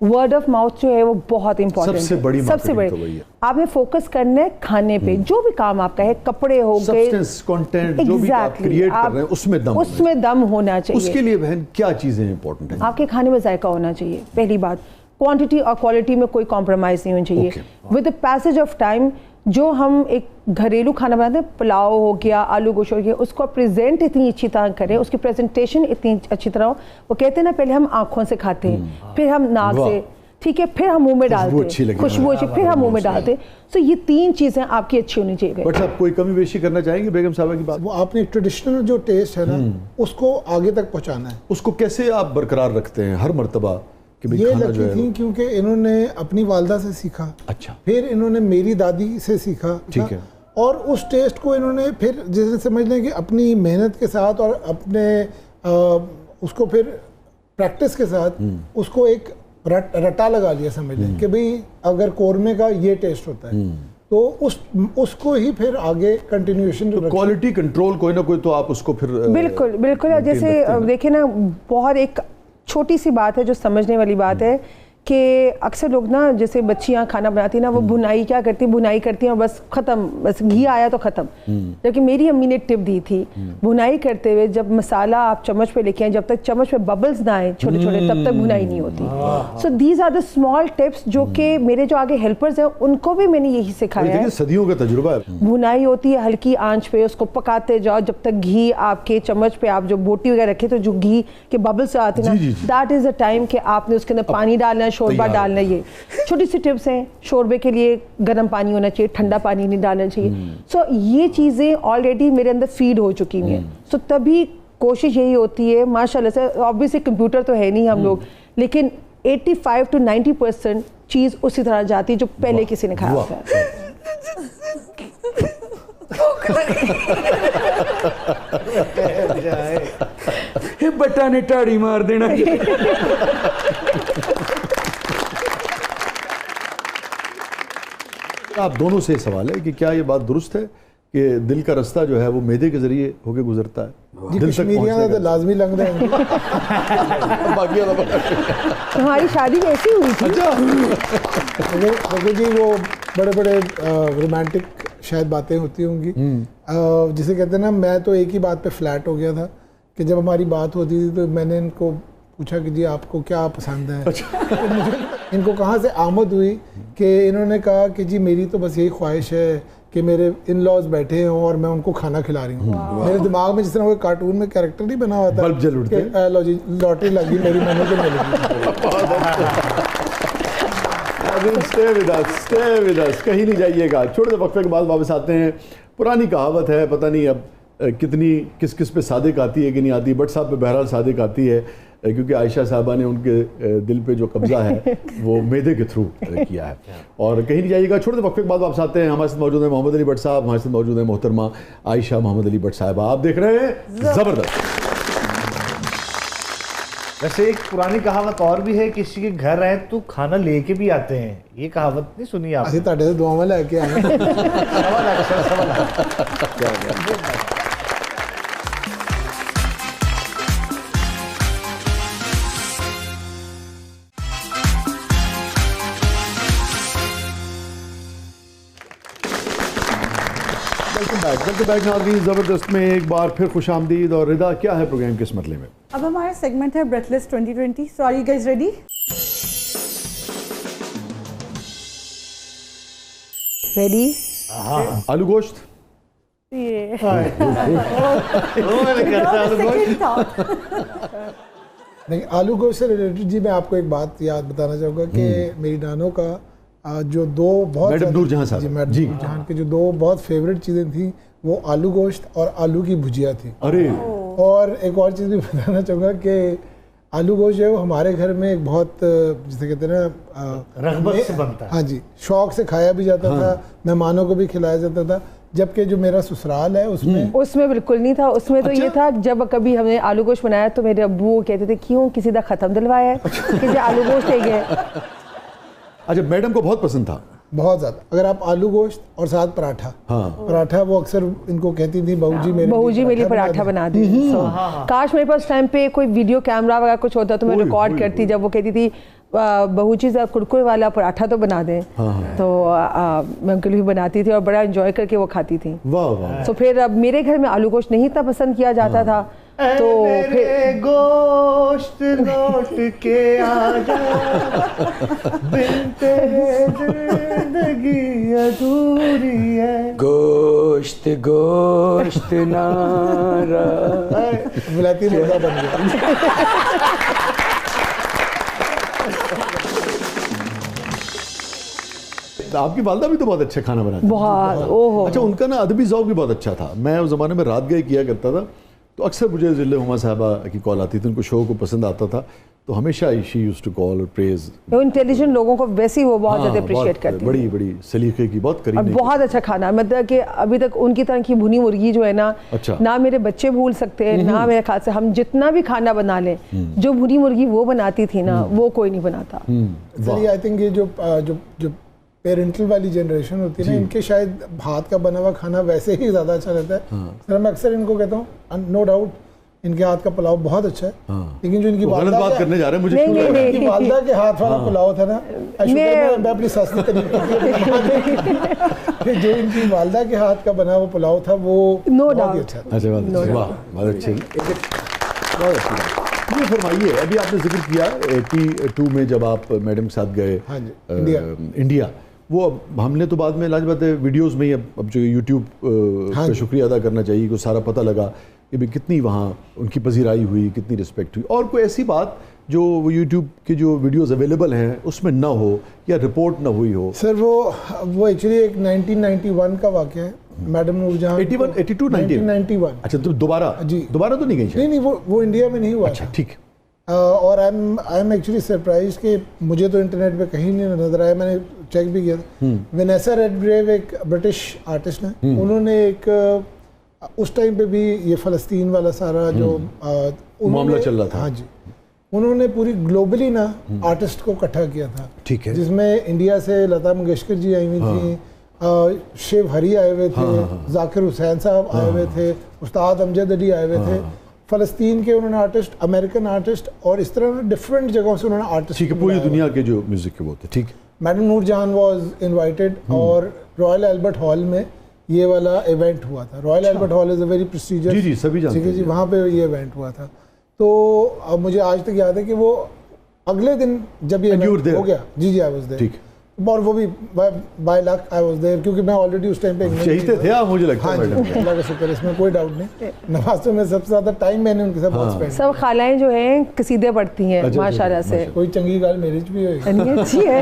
Word of mouth जो है वो बहुत इंपॉर्टेंट है, सबसे बड़ी तो वही है। आपने फोकस करना है खाने पे, जो भी काम आपका है, कपड़े हो गए, कंटेंट जो भी आप क्रिएट कर रहे हैं उसमें दम होना चाहिए। उसके लिए बहन क्या चीजें इंपॉर्टेंट हैं? आपके खाने में जायका होना चाहिए, पहली बात। क्वांटिटी और क्वालिटी में कोई कॉम्प्रोमाइज नहीं होनी चाहिए। With the passage of time जो हम एक घरेलू खाना बनाते हैं, पुलाव हो गया, आलू गोश्त हो गया, उसको प्रेजेंट इतनी अच्छी तरह करें, उसकी प्रेजेंटेशन इतनी अच्छी तरह हो। वो कहते हैं ना, पहले हम आंखों से खाते हैं, फिर हम नाक से, ठीक है, फिर हम मुंह में डालते हैं, खुशबू अच्छी, फिर हम मुंह में डालते हैं। तो ये 3 चीजें आपकी अच्छी होनी चाहिए। बट साहब कोई कमी बेशी करना चाहेंगे बेगम साहबा की बात? वो आपने ट्रेडिशनल जो टेस्ट है ना उसको आगे तक पहुंचाना है। उसको कैसे आप बरकरार रखते हैं हर मर्तबा? ये लकी थी क्योंकि इन्होंने अपनी वालदा से सीखा, अच्छा, फिर इन्होंने मेरी दादी से सीखा, ठीक है, और उस टेस्ट को इन्होंने फिर जैसे समझ लें कि अपनी मेहनत के साथ और अपने उसको फिर प्रैक्टिस के साथ उसको एक रटा लगा लिया, समझ लें कि भाई अगर कोरमे का ये टेस्ट होता है तो उसको ही फिर आगे कंटिन्यूएशन। तो क्वालिटी कंट्रोल कोई ना कोई तो आप उसको फिर बिल्कुल बिल्कुल। जैसे देखें ना, बहुत एक छोटी सी बात है जो समझने वाली बात है कि अक्सर लोग ना, जैसे बच्चियां खाना बनाती ना, वो भुनाई क्या करती, भुनाई करती हैं और बस ख़त्म, बस घी आया तो ख़त्म। जबकि मेरी अम्मी ने टिप दी थी, भुनाई करते हुए जब मसाला आप चम्मच पे लेके आए, जब तक चम्मच पे बबल्स ना आए छोटे छोटे, तब तक भुनाई नहीं होती। So these are the small tips जो कि मेरे जो आगे हेल्पर्स हैं उनको भी मैंने यही सिखाया है। सदियों का तजुर्बा है। भुनाई होती है हल्की आंच पे, उसको पकाते जाओ जब तक घी आपके चम्मच पे, आप जो बोटी वगैरह रखे तो जो घी के बबल्स आते हैं ना, दैट इज द टाइम कि आपने उसके अंदर पानी डालना है, शोरबा डालना। ये छोटी सी टिप्स हैं। शोरबे के लिए गर्म पानी होना चाहिए, ठंडा पानी नहीं डालना चाहिए। सो ये चीज़ें ऑलरेडी मेरे अंदर फीड हो चुकी हैं। सो तभी कोशिश यही होती है, माशाल्लाह से, ऑब्वियसली कंप्यूटर तो है नहीं हम लोग, लेकिन 85 to 90% चीज़ उसी तरह जाती है जो पहले किसी ने खाया होता है। बट्टा ने टाड़ी मार देना। आप दोनों से सवाल है कि क्या ये बात दुरुस्त है कि दिल का रास्ता जो है वो मैदे के जरिए होके गुजरता है? दिल तक पहुंचने का तो लाजमी लग रहा है। हमारी शादी कैसी हुई थी? अच्छा जी, वो बड़े बड़े रोमांटिक शायद बातें होती होंगी, जिसे कहते हैं ना, मैं तो एक ही बात पे फ्लैट हो गया था कि जब हमारी बात होती थी तो मैंने इनको पूछा कि जी आपको क्या पसंद है। तो इनको कहाँ से आमद हुई कि इन्होंने कहा कि जी मेरी तो बस यही ख्वाहिश है कि मेरे इन लॉज बैठे हों और मैं उनको खाना खिला रही हूँ। मेरे दिमाग में जिस तरह वो कार्टून में कैरेक्टर नहीं बना हुआ था, बल्ब जल उठते, लॉटरी लगी मेरी, मैंने तो मिल गई। कहीं नहीं जाइएगा, छोटे से वक्फे के बाद वापस आते हैं। पुरानी कहावत है, पता नहीं अब कितनी किस किस पे सादिक आती है कि नहीं आती, बट साहब पे बहरहाल सादिक आती है, क्योंकि आयशा साहबा ने उनके दिल पे जो कब्जा है वो मैदे के थ्रू किया है। और कहीं नहीं जाइएगा, छोटे से वक्फे के बाद वापस आते हैं। हमारे साथ मौजूद है मोहम्मद अली भट्ट साहब, हमारे साथ मौजूद है मोहतरमा आयशा मोहम्मद अली भट्ट साहबा। आप देख रहे हैं ज़बरदस्त। वैसे एक पुरानी कहावत और भी है, किसी के घर आए तो खाना लेके भी आते हैं। ये कहावत नहीं सुनी आपने? तुहाडे दुआ में लेके आए। वेलकम बैक नाज़रीन, ज़बरदस्त में एक बार फिर खुशामदीद। और रिदा, क्या है प्रोग्राम किस मतले में? अब हमारा सेगमेंट है breathless 2020। So are you guys ready? Ready? आलू गोश्त। नहीं, आलू गोश्त से रिलेटेड जी मैं आपको एक बात याद बताना चाहूँगा कि मेरी नानों का जो दो बहुत मैडम नूरजहां साहब, जी मैडम नूरजहां की जो दो बहुत फेवरेट चीज़ें थी वो आलू गोश्त और आलू की भुजिया थी। अरे, और एक और चीज़ भी बताना चाहूँगा कि आलू गोश्त जो है वो हमारे घर में एक बहुत, जिसे कहते हैं ना, रग़बत से बनता है। हाँ जी, शौक से खाया भी जाता था, मेहमानों को भी खिलाया जाता था। जबकि जो मेरा ससुराल है उसमें बिल्कुल नहीं था। उसमें तो ये था, जब कभी हमने आलू गोश्त बनाया तो मेरे अब्बू कहते थे क्यों किसी का ख़त्म दिलवाया है कि आलू गोश्त है गए। अच्छा, मैडम को बहुत पसंद था? बहुत ज़्यादा। अगर आप आलू गोश्त और साथ पराठा, पराठा वो अक्सर इनको कहती थी बहू जी मेरे लिए पराठा बना दी। काश मेरे पास टाइम पे कोई वीडियो कैमरा वगैरह कुछ होता तो मैं रिकॉर्ड करती। जब वो कहती थी बहू जी ज़रा कुरकुरे वाला पराठा तो बना दें। तो मैं उनके लिए बनाती थी और बड़ा एंजॉय करके वो खाती थी। वाह वाह। तो फिर अब मेरे घर में आलू गोश्त नहीं इतना पसंद किया जाता था, तो फिर गोश्त लौट के आ जा, बिन तेरे जिंदगी अधूरी है। गोश्त गोश्त नारा विलायती मुर्गा बन गया। आपकी वालदा भी तो बहुत अच्छा खाना बनाती थी। बहुत ओहो। अच्छा, उनका ना अदबी ज़ौक़ भी बहुत अच्छा था। मैं उस ज़माने में रात गए किया करता था, तो अक्सर मुझे ज़िले हुमा साहबा की कॉल आती थी, उनको शो को पसंद आता था, तो हमेशा शी यूज्ड टू कॉल और प्रेज। इंटेलिजेंट लोगों को वैसे ही वो बहुत ज़्यादा अप्रिशिएट करती है। बड़ी बड़ी सलीके की, बहुत और करीब। बहुत अच्छा खाना, मतलब कि अभी तक उनकी तरह की भुनी मुर्गी जो है ना, अच्छा। ना मेरे बच्चे भूल सकते हैं, ना मेरे ख्याल से हम जितना भी खाना बना लें, जो भुनी मुर्गी वो बनाती थी ना, वो कोई नहीं बनाता। चलिए, आई थिंक ये जो पेरेंटल वाली जनरेशन होती है ना, इनके शायद हाथ का बना हुआ खाना वैसे ही ज़्यादा अच्छा रहता है। सर मैं अक्सर इनको कहता हूँ, नो डाउट इनके हाथ का पुलाव बहुत अच्छा है, लेकिन जो इनकी गलत बात करने जा रहे हैं मुझे, इनकी वालदा के हाथ वाला पुलाव था ना, मैं अपनी सास की तारीफ जो इनकी वालदा के हाथ का बना हुआ पुलाव था वो नो बहुत ही डाउट। अच्छा था। अच्छा, वाह, बहुत अच्छी, बहुत अच्छी बात। ये फरमाइए, अभी आपने जिक्र किया 82 में जब आप मैडम के साथ गए हाँ जी, इंडिया, वो अब हमने तो बाद में लाजवाब वीडियोस में ही अब जो यूट्यूब का शुक्रिया अदा करना चाहिए कि सारा पता लगा कि भाई कितनी वहाँ उनकी पजीराई हुई, कितनी रिस्पेक्ट हुई। और कोई ऐसी बात जो यूट्यूब की जो वीडियोस अवेलेबल हैं उसमें ना हो या रिपोर्ट ना हुई हो? सर वो एक्चुअली एक 1991 का वाक़या है। मैडम नूरजहां 1991। अच्छा, तो दोबारा तो नहीं गई? नहीं, वो इंडिया में नहीं हुआ। अच्छा, ठीक। और आई एम एक्चुअली सरप्राइज कि मुझे तो इंटरनेट पे कहीं नहीं नजर आया, मैंने चेक भी किया। वेनेसा रेडग्रेव एक ब्रिटिश आर्टिस्ट हैं, उन्होंने एक उस टाइम पे भी ये फ़लस्तीन वाला सारा जो मामला चल रहा था, हाँ जी, उन्होंने पूरी ग्लोबली ना आर्टिस्ट को इकट्ठा किया था। ठीक है। जिसमें इंडिया से लता मंगेशकर जी आई हुई थी, शिव हरी आए हुए थे, जाकिर हुसैन साहब आए हुए थे, उस्ताद अमजद अली आए हुए थे, फ़लस्तीन के उन्होंने आर्टिस्ट, अमेरिकन आर्टिस्ट, और इस तरह डिफरेंट जगहों से उन्होंने आर्टिस्ट। ठीक है, पूरी दुनिया के जो म्यूजिक के वो थे। ठीक। मैडम नूरजहां वाज इनवाइटेड और रॉयल एल्बर्ट हॉल में ये वाला इवेंट हुआ था। Royal Albert Hall is a very prestigious, जी सभी जानते हैं, जी वहाँ पे ये इवेंट हुआ था। तो अब मुझे आज तक याद है कि वो अगले दिन जब ये इवेंट हो गया, जी आई वाज देयर। ठीक। और वो भी by luck I was there, क्योंकि मैं ऑलरेडी उस टाइम पे चाहते थे आप, मुझे लगता है। हाँ जी, अल्लाह का शुक्र, इसमें कोई डाउट नहीं। नवाज़ों में सबसे ज़्यादा टाइम मैंने उनके साथ बहुत स्पेंड। सब खालाएं जो हैं कसीदे पढ़ती हैं माशाल्लाह से। कोई चंगी गाल मेरी भी होगी, अच्छी है।